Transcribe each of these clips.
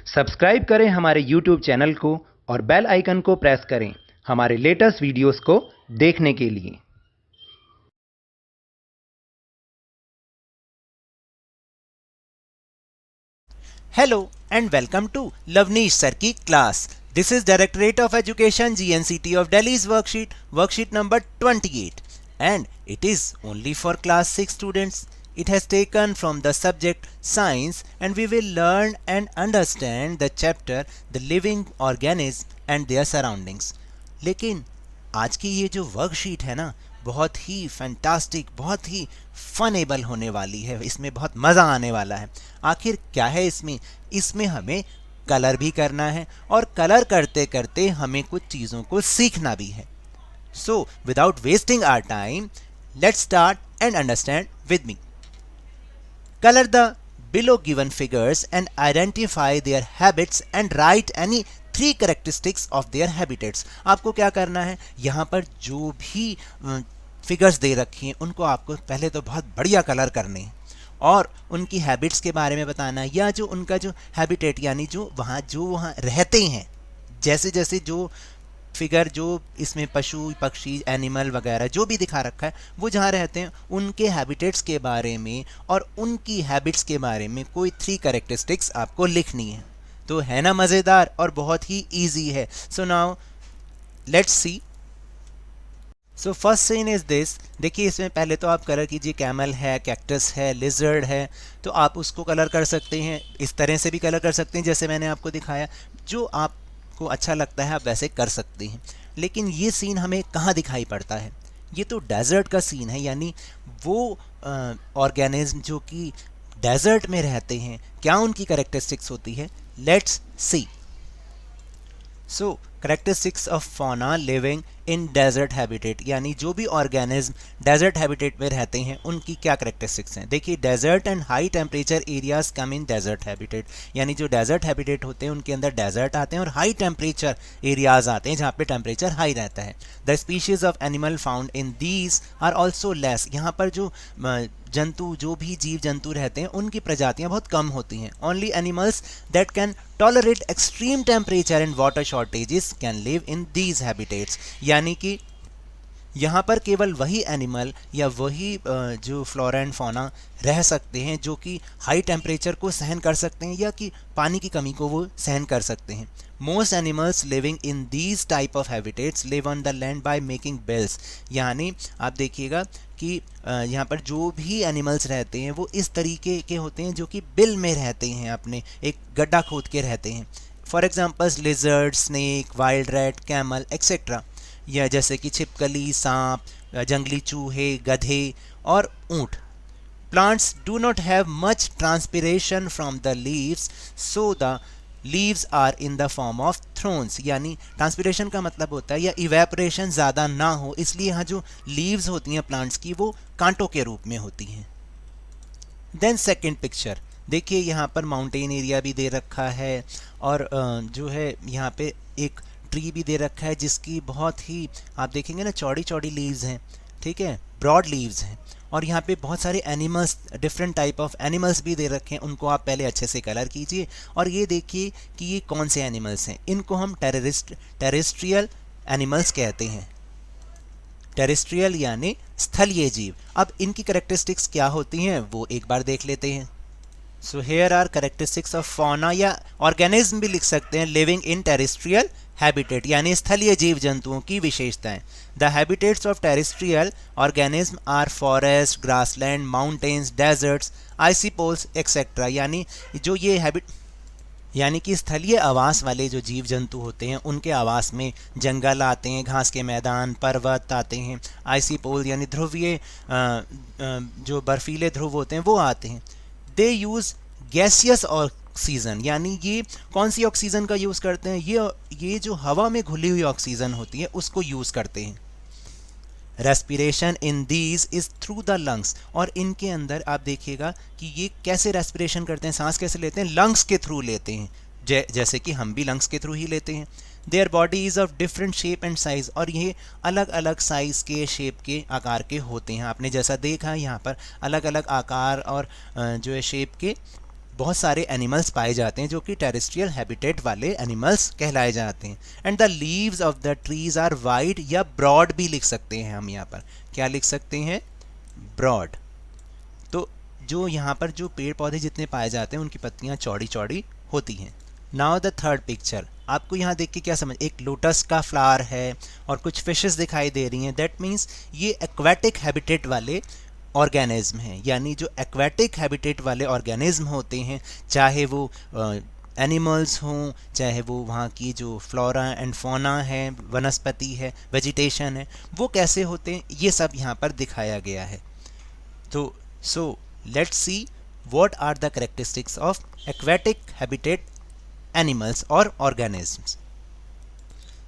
Subscribe करें हमारे YouTube channel को और बेल आइकन को प्रेस करें हमारे लेटेस्ट वीडियोस को देखने के लिए। Hello and welcome to Lavneesh Sir की class. This is Directorate of Education GNCT of Delhi's worksheet number 28, and it is only for class 6 students. It has taken from the subject science, and we will learn and understand the chapter the living organism and their surroundings. लेकिन आज की ये जो worksheet है ना, बहुत ही fantastic, बहुत ही फनेबल होने वाली है। इसमें बहुत मज़ा आने वाला है। आखिर क्या है इसमें हमें कलर भी करना है और कलर करते करते हमें कुछ चीज़ों को सीखना भी है। So without wasting our time, let's start and understand with मी। Colour the below given figures and identify their habits and write any 3 characteristics of their habitats. आपको क्या करना है, यहाँ पर जो भी फिगर्स दे रखी हैं उनको आपको पहले तो बहुत बढ़िया कलर करने हैं और उनकी हैबिट्स के बारे में बताना है, या जो उनका जो हैबिटेट यानी जो वहाँ रहते हैं, जैसे जैसे जो फिगर जो इसमें पशु पक्षी एनिमल वगैरह जो भी दिखा रखा है वो जहाँ रहते हैं उनके हैबिटेट्स के बारे में और उनकी हैबिट्स के बारे में कोई 3 कैरेक्टरिस्टिक्स आपको लिखनी है। तो है ना मज़ेदार और बहुत ही ईजी है। So now let's see. So first scene is this. देखिए इसमें पहले तो आप कलर कीजिए, कैमल है, कैक्टस है, लिजर्ड है, तो आप उसको कलर कर सकते हैं। इस तरह से भी कलर कर सकते हैं जैसे मैंने आपको दिखाया। जो आप को अच्छा लगता है आप वैसे कर सकते हैं। लेकिन ये सीन हमें कहाँ दिखाई पड़ता है? ये तो डेजर्ट का सीन है, यानी वो ऑर्गेनिज्म जो कि डेजर्ट में रहते हैं, क्या उनकी कैरेक्टरिस्टिक्स होती है? Let's see. So characteristics of fauna living in desert habitat, यानी जो भी ऑर्गेनिज्म डेजर्ट हैबिटेट में रहते हैं उनकी क्या कैरेक्टरिस्टिक्स हैं। देखिए desert and high temperature areas come in desert habitat, यानी जो डेजर्ट हैबिटेट होते हैं उनके अंदर डेजर्ट आते हैं और हाई टेम्परेचर एरियाज आते हैं जहाँ पे टेम्परेचर हाई रहता है। The species of animal found in these are also less, यहाँ पर जो जंतु जो भी जीव जंतु रहते हैं उनकी प्रजातियां बहुत कम होती हैं। Only animals that can tolerate extreme temperature and water shortages can live in these habitats, यानी कि यहाँ पर केवल वही एनिमल या वही जो फ्लोरा एंड फौना रह सकते हैं जो कि हाई टेम्परेचर को सहन कर सकते हैं या कि पानी की कमी को वो सहन कर सकते हैं। Most animals living in these type of habitats live on the land by making bills, यानी आप देखिएगा कि यहाँ पर जो भी एनिमल्स रहते हैं वो इस तरीके के होते हैं जो कि बिल में रहते हैं, अपने एक गड्ढा खोद के रहते हैं। For examples lizard, snake, wild rat, camel etcetera, या जैसे कि छिपकली, सांप, जंगली चूहे, गधे और ऊँट। Plants do not have much transpiration from the leaves, so the leaves are in the form of thorns, यानी ट्रांसपिरेशन का मतलब होता है या इवेपोरेशन ज़्यादा ना हो, इसलिए यहाँ जो लीव्स होती हैं प्लांट्स की वो कांटों के रूप में होती हैं। देन सेकेंड पिक्चर देखिए, यहाँ पर माउंटेन एरिया भी दे रखा है और जो है यहाँ पे एक ट्री भी दे रखा है जिसकी बहुत ही आप देखेंगे ना चौड़ी चौड़ी लीव्स हैं, ठीक है, ब्रॉड लीव्स हैं। और यहाँ पे बहुत सारे animals, different type of animals भी दे रखे हैं, उनको आप पहले अच्छे से कलर कीजिए और ये देखिए कि ये कौन से एनिमल्स हैं। इनको हम टेरेस्ट्रियल एनिमल्स कहते हैं। टेरेस्ट्रियल यानी स्थलीय जीव। अब इनकी कैरेक्टरिस्टिक्स क्या होती हैं वो एक बार देख लेते हैं। So here are characteristics of fauna, या ऑर्गेनिज्म भी लिख सकते हैं, लिविंग इन टेरेस्ट्रियल हैबिटेट, यानी स्थलीय जीव जंतुओं की विशेषताएं। The habitats of terrestrial organism are forest, grassland, mountains, deserts, icy poles etcetera, यानी जो ये यानी कि स्थलीय आवास वाले जो जीव जंतु होते हैं उनके आवास में जंगल आते हैं, घास के मैदान, पर्वत आते हैं, आइसी पोल यानी ध्रुवीय जो बर्फीले ध्रुव होते हैं वो आते हैं। दे यूज़ गैसियस ऑक्सीजन, यानी ये कौन सी ऑक्सीजन का यूज़ करते हैं? ये जो हवा में घुली हुई ऑक्सीजन होती है उसको यूज़ करते हैं। Respiration in these is through the lungs, और इनके अंदर आप देखिएगा कि ये कैसे रेस्पिरेशन करते हैं, सांस कैसे लेते हैं? लंग्स के थ्रू लेते हैं, जैसे कि हम भी लंग्स के थ्रू ही लेते हैं। Their body is of different shape and size, और ये अलग अलग साइज़ के, शेप के, आकार के होते हैं। आपने जैसा देखा यहाँ पर अलग अलग आकार और जो है शेप के बहुत सारे एनिमल्स पाए जाते हैं जो कि टेरेस्ट्रियल हैबिटेट वाले एनिमल्स कहलाए जाते हैं। And the leaves of the trees are wide या ब्रॉड भी लिख सकते हैं हम यहाँ पर। क्या लिख सकते हैं? ब्रॉड। तो जो यहाँ पर जो पेड़ पौधे जितने पाए जाते हैं उनकी पत्तियाँ चौड़ी चौड़ी होती हैं। नाउ द थर्ड पिक्चर, आपको यहाँ देख के क्या समझ, एक लोटस का फ्लावर है और कुछ फिशेस दिखाई दे रही हैं। दैट मीन्स ये एक्वेटिक हैबिटेट वाले ऑर्गेनिज्म हैं, यानी जो एक्वेटिक हैबिटेट वाले ऑर्गेनिज्म होते हैं, चाहे वो एनिमल्स हों, चाहे वो वहाँ की जो फ्लोरा एंड फौना है, वनस्पति है, वेजिटेशन है, वो कैसे होते हैं, ये सब यहाँ पर दिखाया गया है। तो so let's see what are the characteristics of aquatic habitat animals or organisms.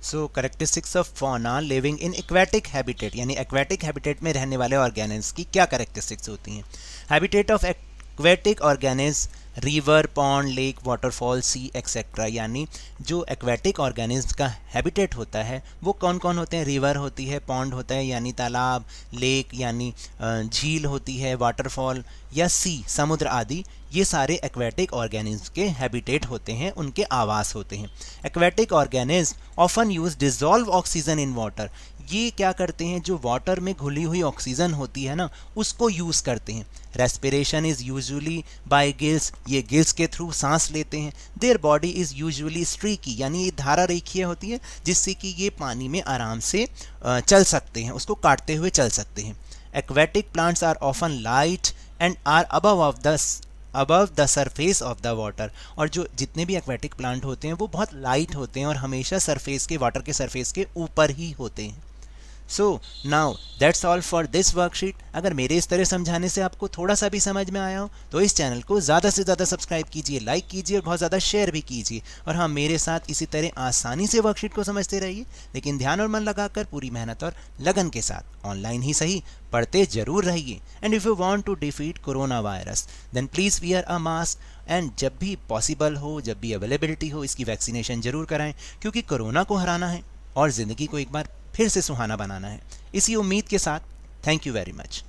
So characteristics of fauna living in aquatic habitat, यानी aquatic habitat में रहने वाले organisms की क्या characteristics होती हैं? Habitat of aquatic organisms river, pond, lake, waterfall, sea etcetera, यानी जो एक्वेटिक ऑर्गेनिज्म का हैबिटेट होता है वो कौन कौन होते हैं? रिवर होती है, पॉन्ड होता है यानी तालाब, लेक यानी झील होती है, वाटरफॉल या सी समुद्र आदि, ये सारे एक्वेटिक ऑर्गेनिज्म के हैबिटेट होते हैं, उनके आवास होते हैं। Aquatic organism often use dissolve oxygen in water, ये क्या करते हैं, जो वाटर में घुली हुई ऑक्सीजन होती है ना उसको यूज़ करते हैं। Respiration is usually by gills, ये गिल्स के थ्रू सांस लेते हैं। Their body is usually streaky, यानी ये धारा रेखीय होती है जिससे कि ये पानी में आराम से चल सकते हैं, उसको काटते हुए चल सकते हैं। Aquatic plants are often light and are above the surface of the water, और जो जितने भी एक्वेटिक प्लांट होते हैं वो बहुत लाइट होते हैं और हमेशा सरफेस के वाटर के सरफेस के ऊपर ही होते हैं। So now that's all for this worksheet. अगर मेरे इस तरह समझाने से आपको थोड़ा सा भी समझ में आया हो तो इस चैनल को ज़्यादा से ज़्यादा सब्सक्राइब कीजिए, लाइक कीजिए और बहुत ज़्यादा शेयर भी कीजिए। और हाँ, मेरे साथ इसी तरह आसानी से वर्कशीट को समझते रहिए, लेकिन ध्यान और मन लगाकर पूरी मेहनत और लगन के साथ ऑनलाइन ही सही पढ़ते जरूर रहिए। And if you want to defeat corona virus then please wear a mask, एंड जब भी पॉसिबल हो, जब भी अवेलेबिलिटी हो, इसकी वैक्सीनेशन जरूर कराएं, क्योंकि कोरोना को हराना है और ज़िंदगी को एक बार फिर से सुहाना बनाना है। इसी उम्मीद के साथ थैंक यू वेरी मच।